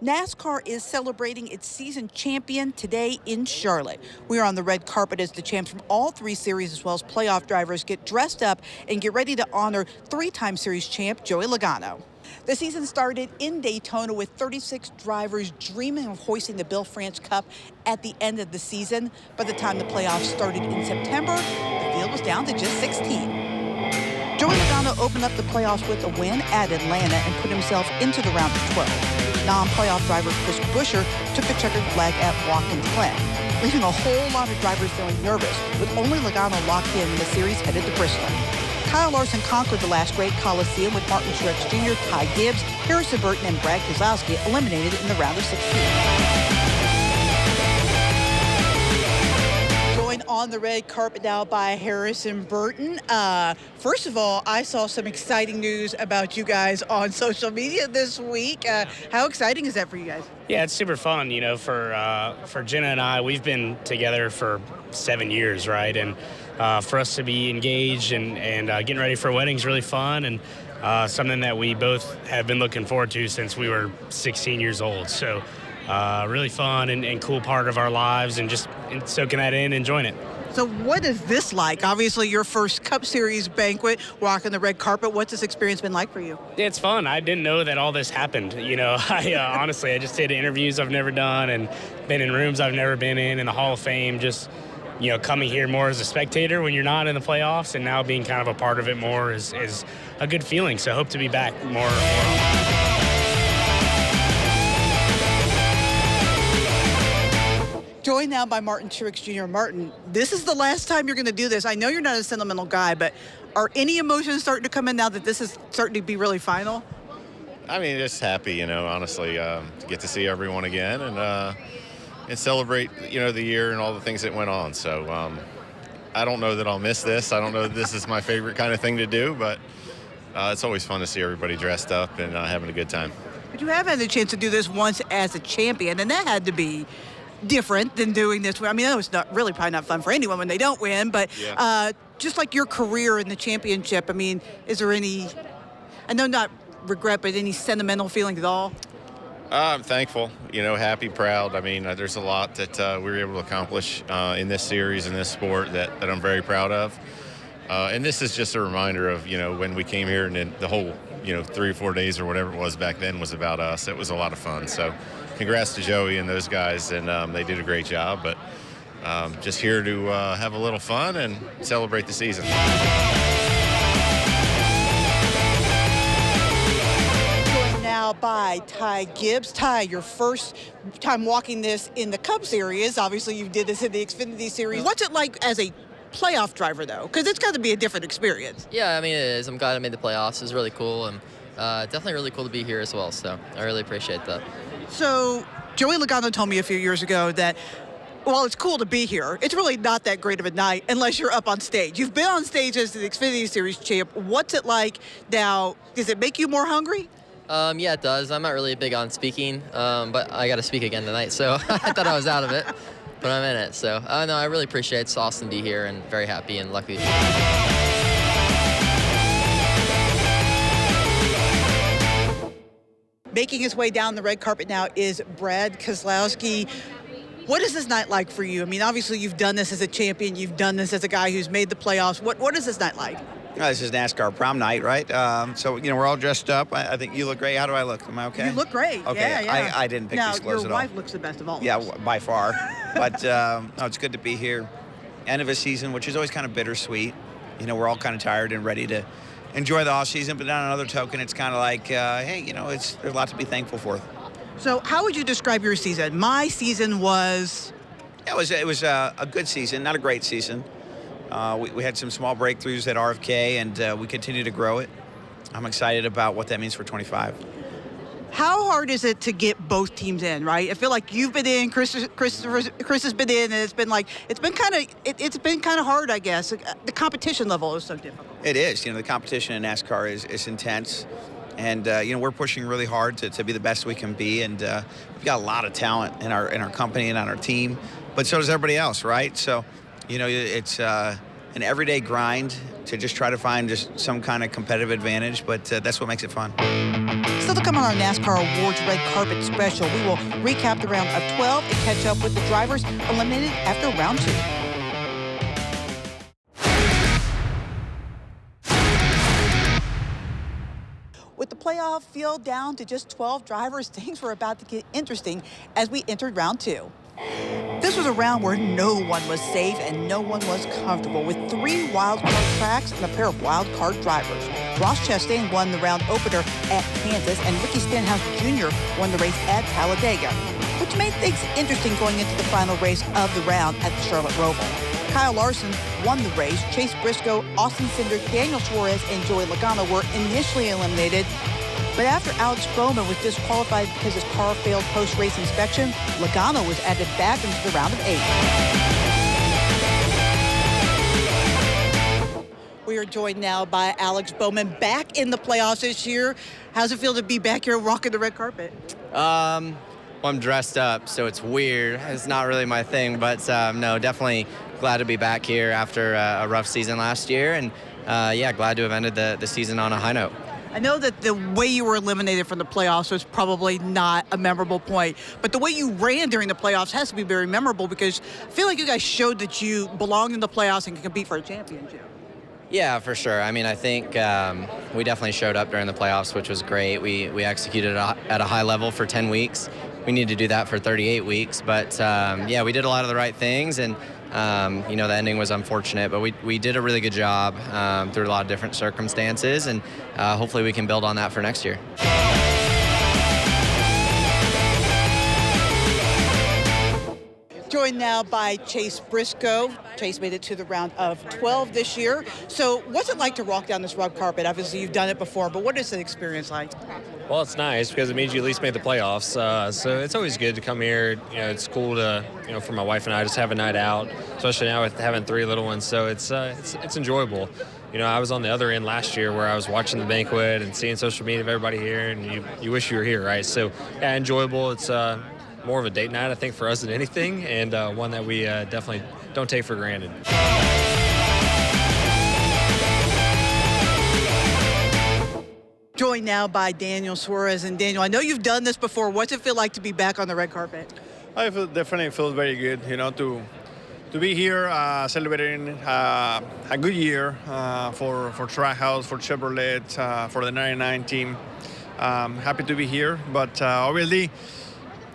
NASCAR is celebrating its season champion today in Charlotte. We are on the red carpet as the champs from all three series, as well as playoff drivers, get dressed up and get ready to honor three-time series champ Joey Logano. The season started in Daytona with 36 drivers dreaming of hoisting the Bill France Cup at the end of the season. By the time the playoffs started in September, the field was down to just 16. Joey Logano opened up the playoffs with a win at Atlanta and put himself into the round of 12. Non-playoff driver Chris Buescher took the checkered flag at Watkins Glen, leaving a whole lot of drivers feeling nervous, with only Logano locked in the series headed to Bristol. Kyle Larson conquered the last great Coliseum with Martin Truex Jr., Ty Gibbs, Harrison Burton, and Brad Keselowski eliminated in the round of 16. Joined on the red carpet now by Harrison Burton. First of all, I saw some exciting news about you guys on social media this week. How exciting is that for you guys? Yeah, it's super fun. You know, for Jenna and I, we've been together for 7 years, right? And for us to be engaged and getting ready for a wedding is really fun, and something that we both have been looking forward to since we were 16 years old. So really fun and cool part of our lives, and just soaking that in, enjoying it. So what is this like? Obviously, your first Cup Series banquet, walking the red carpet. What's this experience been like for you? Yeah, it's fun. I didn't know that all this happened. You know, honestly, I just did interviews I've never done and been in rooms I've never been in the Hall of Fame. Just, you know, coming here more as a spectator when you're not in the playoffs, and now being kind of a part of it more is a good feeling. So I hope to be back more often. Joined now by Martin Truex Jr. Martin, this is the last time you're going to do this. I know you're not a sentimental guy, but are any emotions starting to come in now that this is starting to be really final? I mean, just happy, you know, honestly, to get to see everyone again and celebrate, you know, the year and all the things that went on. So I don't know that I'll miss this. I don't know that this is my favorite kind of thing to do, but it's always fun to see everybody dressed up and having a good time. But you have had the chance to do this once as a champion, and that had to be different than doing this. I mean, I know it's not really probably not fun for anyone when they don't win, but yeah. Just like your career in the championship, I mean, is there any, I know not regret, but any sentimental feelings at all? I'm thankful, you know, happy, proud. I mean, there's a lot that we were able to accomplish in this series, in this sport that I'm very proud of. And this is just a reminder of, you know, when we came here and then the whole, you know, 3 or 4 days or whatever it was back then was about us. It was a lot of fun. So congrats to Joey and those guys, and they did a great job. But just here to have a little fun and celebrate the season. Joined now by Ty Gibbs. Ty, your first time walking this in the Cup Series. Obviously, you did this in the Xfinity Series. What's it like as a playoff driver, though? Because it's got to be a different experience. Yeah, I mean, it is. I'm glad I made the playoffs. It's really cool, and definitely really cool to be here as well. So I really appreciate that. So Joey Logano told me a few years ago that, while it's cool to be here, it's really not that great of a night unless you're up on stage. You've been on stage as the Xfinity Series champ. What's it like now? Does it make you more hungry? Yeah, it does. I'm not really big on speaking, but I got to speak again tonight, so I thought I was out of it, but I'm in it. So, no, I really appreciate it. It's awesome to be here and very happy and lucky. Making his way down the red carpet now is Brad Keselowski. What is this night like for you? I mean, obviously you've done this as a champion. You've done this as a guy who's made the playoffs. What is this night like? This is NASCAR prom night, right? So, you know, we're all dressed up. I think you look great. How do I look? Am I okay? You look great. Okay. Yeah. I didn't pick these clothes at all. Now, your wife looks the best of all. Yeah, by far. But no, it's good to be here. End of a season, which is always kind of bittersweet. You know, we're all kind of tired and ready to enjoy the off season, but on another token, it's kind of like, hey, you know, there's a lot to be thankful for. So how would you describe your season? My season was... It was a good season, not a great season. We had some small breakthroughs at RFK, and we continue to grow it. I'm excited about what that means for 25. How hard is it to get both teams in, right? I feel like you've been in, Chris has been in, and it's been kind of hard, I guess. The competition level is so difficult. It is. You know, the competition in NASCAR is intense, and you know, we're pushing really hard to be the best we can be, and we've got a lot of talent in our company and on our team, but so does everybody else, right? So, you know, it's an everyday grind to just try to find just some kind of competitive advantage, but that's what makes it fun. So the to come on our NASCAR Awards Red Carpet Special. We will recap the round of 12 and catch up with the drivers eliminated after round 2. With the playoff field down to just 12 drivers, things were about to get interesting as we entered round 2. This was a round where no one was safe and no one was comfortable, with 3 wildcard tracks and a pair of wildcard drivers. Ross Chastain won the round opener at Kansas, and Ricky Stenhouse Jr. won the race at Talladega, which made things interesting going into the final race of the round at the Charlotte Roval. Kyle Larson won the race. Chase Briscoe, Austin Cindric, Daniel Suarez, and Joey Logano were initially eliminated. But after Alex Bowman was disqualified because his car failed post-race inspection, Logano was added back into the round of 8. We are joined now by Alex Bowman, back in the playoffs this year. How's it feel to be back here walking the red carpet? Well, I'm dressed up, so it's weird. It's not really my thing, but no, definitely glad to be back here after a rough season last year, and yeah, glad to have ended the season on a high note. I know that the way you were eliminated from the playoffs was probably not a memorable point, but the way you ran during the playoffs has to be very memorable, because I feel like you guys showed that you belong in the playoffs and can compete for a championship. Yeah, for sure. I mean, I think we definitely showed up during the playoffs, which was great. We executed at a high level for 10 weeks. We need to do that for 38 weeks, but yeah, we did a lot of the right things, and you know, the ending was unfortunate, but we did a really good job through a lot of different circumstances, and hopefully we can build on that for next year. Joined now by Chase Briscoe. Chase made it to the round of 12 this year. So what's it like to walk down this red carpet? Obviously, you've done it before, but what is the experience like? Well, it's nice because it means you at least made the playoffs. So it's always good to come here. You know, it's cool to, you know, for my wife and I, just have a night out, especially now with having 3 little ones. So it's enjoyable. You know, I was on the other end last year where I was watching the banquet and seeing social media of everybody here, and you wish you were here, right? So yeah, enjoyable. It's more of a date night, I think, for us than anything, and one that we definitely don't take for granted. Joined now by Daniel Suarez. And Daniel, I know you've done this before. What's it feel like to be back on the red carpet? I definitely feel very good, you know, to be here celebrating a good year for Trackhouse, for Chevrolet, for the 99 team. Happy to be here, but obviously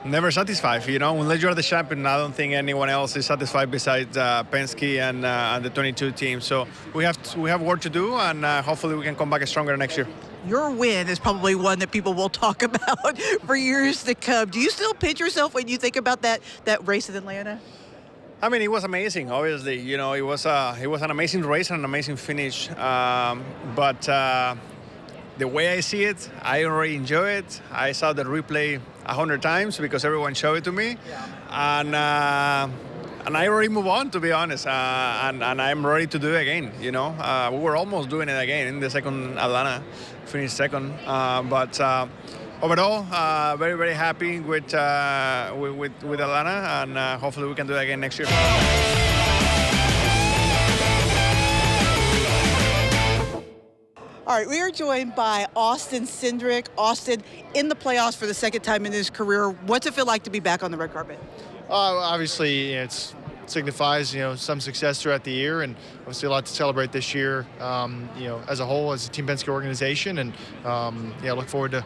never satisfied. You know, unless you're the champion, I don't think anyone else is satisfied besides Penske and the 22 team. So we have work to do, and hopefully we can come back stronger next year. Your win is probably one that people will talk about for years to come. Do you still pinch yourself when you think about that race in Atlanta? I mean, it was amazing. Obviously, you know, it was an amazing race and an amazing finish. But the way I see it, I already enjoy it. I saw the replay 100 times because everyone showed it to me, and I already move on, to be honest. And I'm ready to do it again. You know, we were almost doing it again in the second Atlanta, finished second. But overall, very, very happy with Atlanta, and hopefully we can do it again next year. All right, we are joined by Austin Cindric. Austin, in the playoffs for the second time in his career, what's it feel like to be back on the red carpet? Obviously, it signifies, you know, some success throughout the year, and obviously a lot to celebrate this year, you know, as a whole, as a Team Penske organization, and yeah, look forward to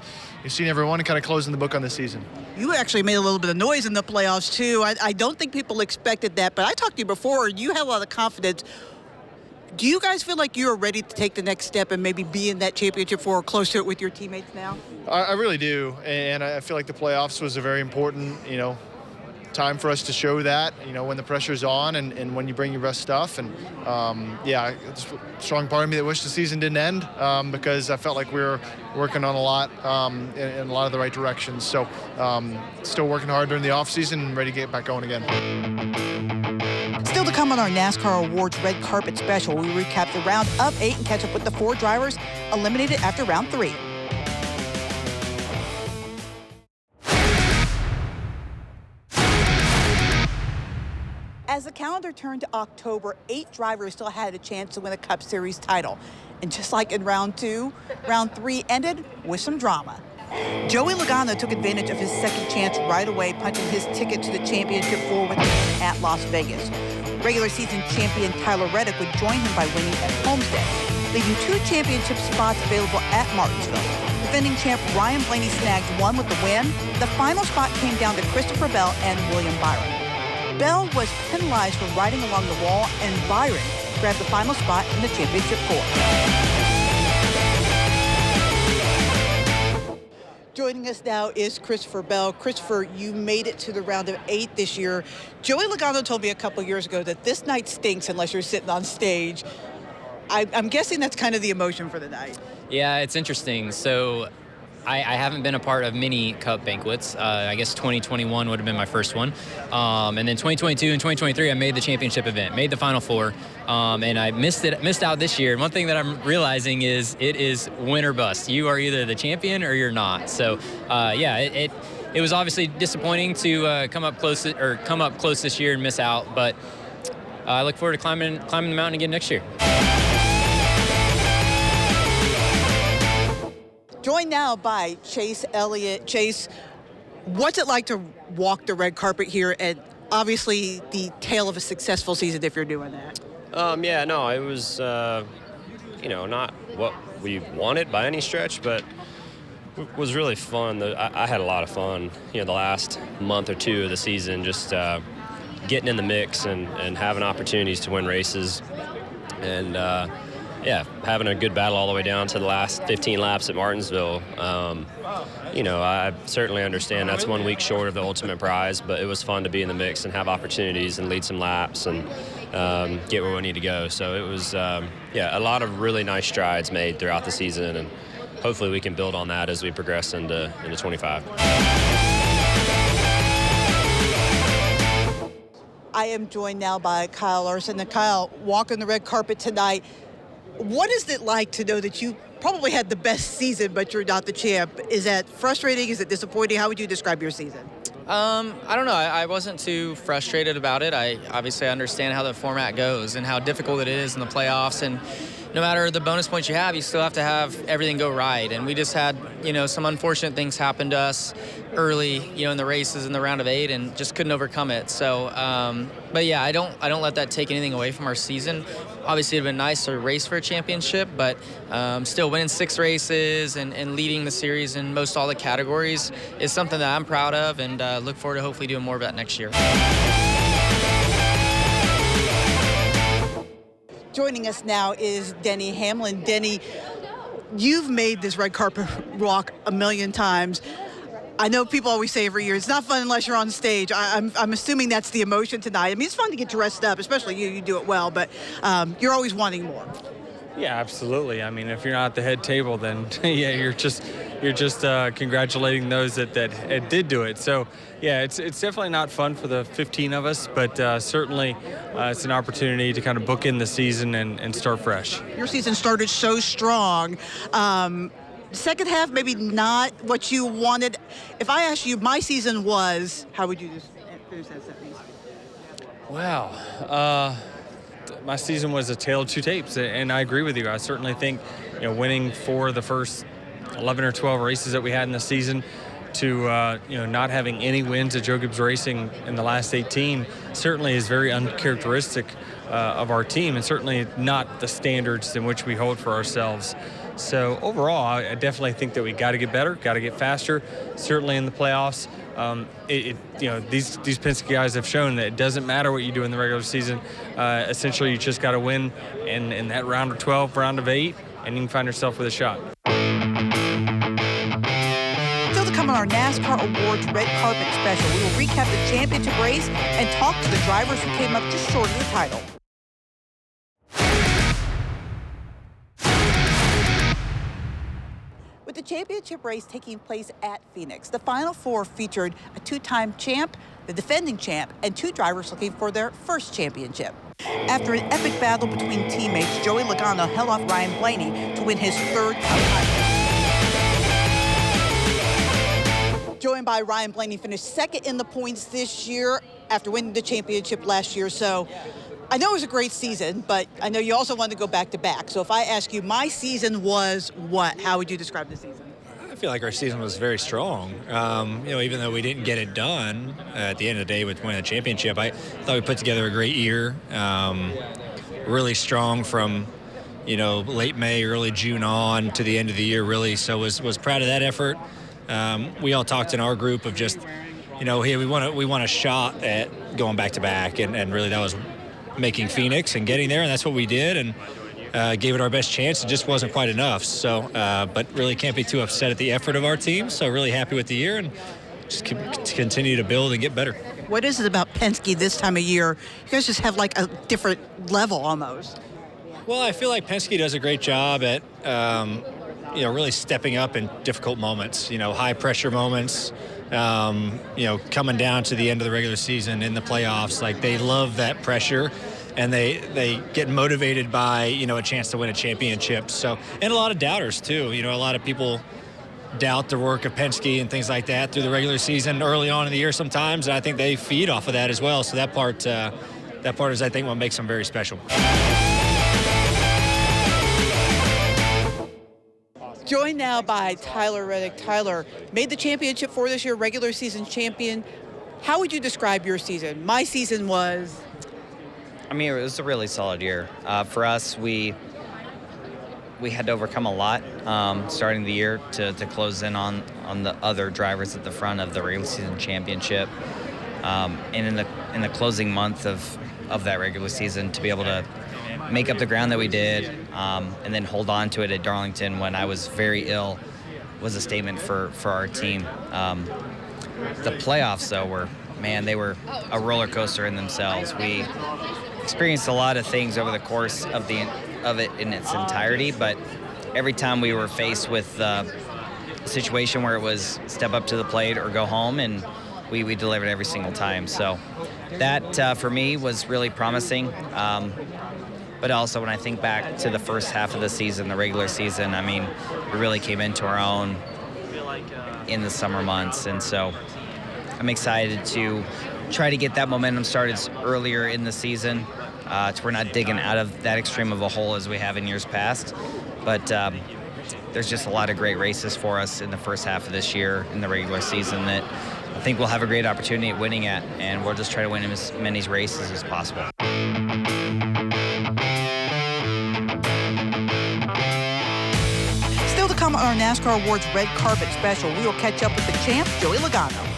seeing everyone and kind of closing the book on this season. You actually made a little bit of noise in the playoffs too. I don't think people expected that, but I talked to you before. You had a lot of confidence. Do you guys feel like you are ready to take the next step and maybe be in that championship or close to it with your teammates now? I really do, and I feel like the playoffs was a very important, you know, time for us to show that, you know, when the pressure's on and when you bring your best stuff. And yeah, it's a strong part of me that wished the season didn't end because I felt like we were working on a lot in a lot of the right directions. So still working hard during the off season and ready to get back going again. Still to come on our NASCAR Awards Red Carpet Special, we recap the round of 8 and catch up with the 4 drivers eliminated after round 3. As the calendar turned to October, 8 drivers still had a chance to win a Cup Series title. And just like in round 2, round 3 ended with some drama. Joey Logano took advantage of his second chance right away, punching his ticket to the championship 4 wins at Las Vegas. Regular season champion Tyler Reddick would join him by winning at Homestead, leaving 2 championship spots available at Martinsville. Defending champ Ryan Blaney snagged 1 with the win. The final spot came down to Christopher Bell and William Byron. Bell was penalized for riding along the wall, and Byron grabbed the final spot in the championship 4. Joining us now is Christopher Bell. Christopher, you made it to the round of 8 this year. Joey Logano told me a couple years ago that this night stinks unless you're sitting on stage. I'm guessing that's kind of the emotion for the night. Yeah, it's interesting. So I haven't been a part of many Cup banquets. I guess 2021 would have been my first one. And then 2022 and 2023, I made the championship event, made the Final Four, and I missed out this year. And one thing that I'm realizing is it is win or bust. You are either the champion or you're not. So, yeah, it was obviously disappointing to come up close this year and miss out. But I look forward to climbing the mountain again next year. Joined now by Chase Elliott. Chase, what's it like to walk the red carpet here, and obviously the tale of a successful season if you're doing that? Yeah, no, it was, not what we wanted by any stretch, but it was really fun. I had a lot of fun, the last month or 2 of the season, just getting in the mix and having opportunities to win races. And, having a good battle all the way down to the last 15 laps at Martinsville. I certainly understand that's 1 week short of the ultimate prize, but it was fun to be in the mix and have opportunities and lead some laps and get where we need to go. So it was, a lot of really nice strides made throughout the season, and hopefully we can build on that as we progress into 25. I am joined now by Kyle Larson. And Kyle, walking the red carpet tonight, what is it like to know that you probably had the best season, but you're not the champ? Is that frustrating? Is it disappointing? How would you describe your season? I don't know. I wasn't too frustrated about it. I obviously understand how the format goes and how difficult it is in the playoffs. And no matter the bonus points you have, you still have to have everything go right. And we just had, some unfortunate things happen to us early, in the races in the round of 8, and just couldn't overcome it. So, but yeah, I don't let that take anything away from our season. Obviously, it'd been nice to race for a championship, but still winning 6 races and leading the series in most all the categories is something that I'm proud of, and look forward to hopefully doing more of that next year. Joining us now is Denny Hamlin. Denny, you've made this red carpet walk a million times. I know people always say every year, it's not fun unless you're on stage. I'm assuming that's the emotion tonight. I mean, it's fun to get dressed up, especially you do it well, but you're always wanting more. Yeah, absolutely. I mean, if you're not at the head table, then yeah, you're just congratulating those that did do it. So yeah, it's definitely not fun for the 15 of us, but certainly it's an opportunity to kind of book in the season and start fresh. Your season started so strong. Second half, maybe not what you wanted. If I asked you, my season was, how would you just finish that sentence? Wow. My season was a tale of 2 tapes, and I agree with you. I certainly think, winning for the first 11 or 12 races that we had in the season to, not having any wins at Joe Gibbs Racing in the last 18 certainly is very uncharacteristic of our team, and certainly not the standards in which we hold for ourselves. So overall, I definitely think that we got to get better, got to get faster. Certainly in the playoffs, these Penske guys have shown that it doesn't matter what you do in the regular season. Essentially, you just got to win in that round of 12, round of 8, and you can find yourself with a shot. Still to come on our NASCAR Awards Red Carpet Special, we will recap the championship race and talk to the drivers who came up just short of the title. With the championship race taking place at Phoenix, the Final Four featured a 2-time champ, the defending champ, and 2 drivers looking for their first championship. After an epic battle between teammates, Joey Logano held off Ryan Blaney to win his 3rd Cup title. Joined by Ryan Blaney, finished 2nd in the points this year after winning the championship last year. So I know it was a great season, but I know you also wanted to go back-to-back. So if I ask you, my season was what? How would you describe the season? feel like our season was very strong. Even though we didn't get it done at the end of the day with winning the championship, I thought we put together a great year. Really strong from, late May, early June on to the end of the year, really. So was proud of that effort. We all talked in our group of just, hey, we want a shot at going back to back, and really that was making Phoenix and getting there, and that's what we did, and gave it our best chance. It just wasn't quite enough. So, but really can't be too upset at the effort of our team. So really happy with the year and just continue to build and get better. What is it about Penske this time of year? You guys just have like a different level almost. Well, I feel like Penske does a great job at, really stepping up in difficult moments, high pressure moments, coming down to the end of the regular season in the playoffs. Like, they love that pressure. And they get motivated by, a chance to win a championship. So, and a lot of doubters too. A lot of people doubt the work of Penske and things like that through the regular season early on in the year sometimes. And I think they feed off of that as well. So that part is, I think, what makes them very special. Joined now by Tyler Reddick. Tyler made the championship for this year, regular season champion. How would you describe your season? My season was... it was a really solid year. For us, we had to overcome a lot starting the year to close in on the other drivers at the front of the regular season championship. And in the closing month of that regular season, to be able to make up the ground that we did and then hold on to it at Darlington when I was very ill was a statement for our team. The playoffs, though, they were a roller coaster in themselves. We experienced a lot of things over the course of it in its entirety, but every time we were faced with a situation where it was step up to the plate or go home, and we delivered every single time. So that for me was really promising. But also when I think back to the first half of the season, the regular season, we really came into our own in the summer months, and so I'm excited to try to get that momentum started earlier in the season, so we're not digging out of that extreme of a hole as we have in years past. But there's just a lot of great races for us in the first half of this year in the regular season that I think we'll have a great opportunity at winning at, and we'll just try to win as many races as possible. Still to come on our NASCAR Awards Red Carpet Special, we will catch up with the champ, Joey Logano.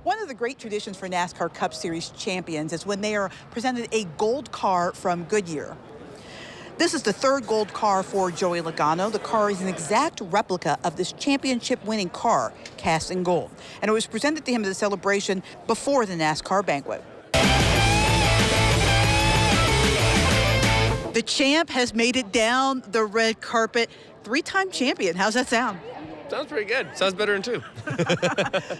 One of the great traditions for NASCAR Cup Series champions is when they are presented a gold car from Goodyear. This is the third gold car for Joey Logano. The car is an exact replica of this championship-winning car, cast in gold. And it was presented to him at the celebration before the NASCAR banquet. The champ has made it down the red carpet. Three-time champion. How's that sound? Sounds pretty good. Sounds better than two.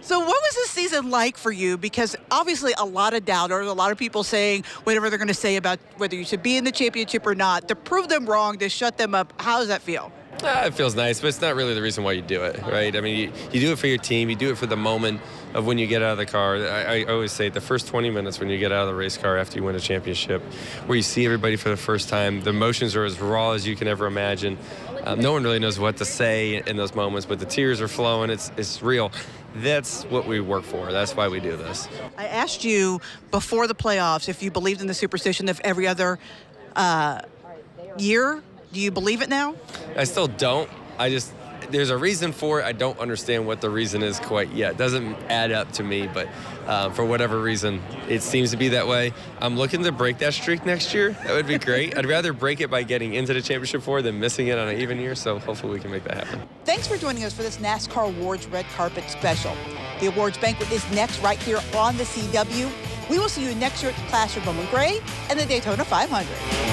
So what was this season like for you? Because obviously a lot of doubters, a lot of people saying whatever they're going to say about whether you should be in the championship or not, to prove them wrong, to shut them up. How does that feel? It feels nice, but it's not really the reason why you do it, right? You do it for your team. You do it for the moment of when you get out of the car. I always say the first 20 minutes when you get out of the race car after you win a championship, where you see everybody for the first time, the emotions are as raw as you can ever imagine. No one really knows what to say in those moments, but the tears are flowing. It's real. That's what we work for. That's why we do this. I asked you before the playoffs if you believed in the superstition of every other year. Do you believe it now? I still don't. There's a reason for it. I don't understand what the reason is quite yet. It doesn't add up to me, but for whatever reason, it seems to be that way. I'm looking to break that streak next year. That would be great. I'd rather break it by getting into the championship four than missing it on an even year, so hopefully we can make that happen. Thanks for joining us for this NASCAR Awards Red Carpet Special. The awards banquet is next right here on the CW. We will see you next year at the Placer Bowman Gray and the Daytona 500.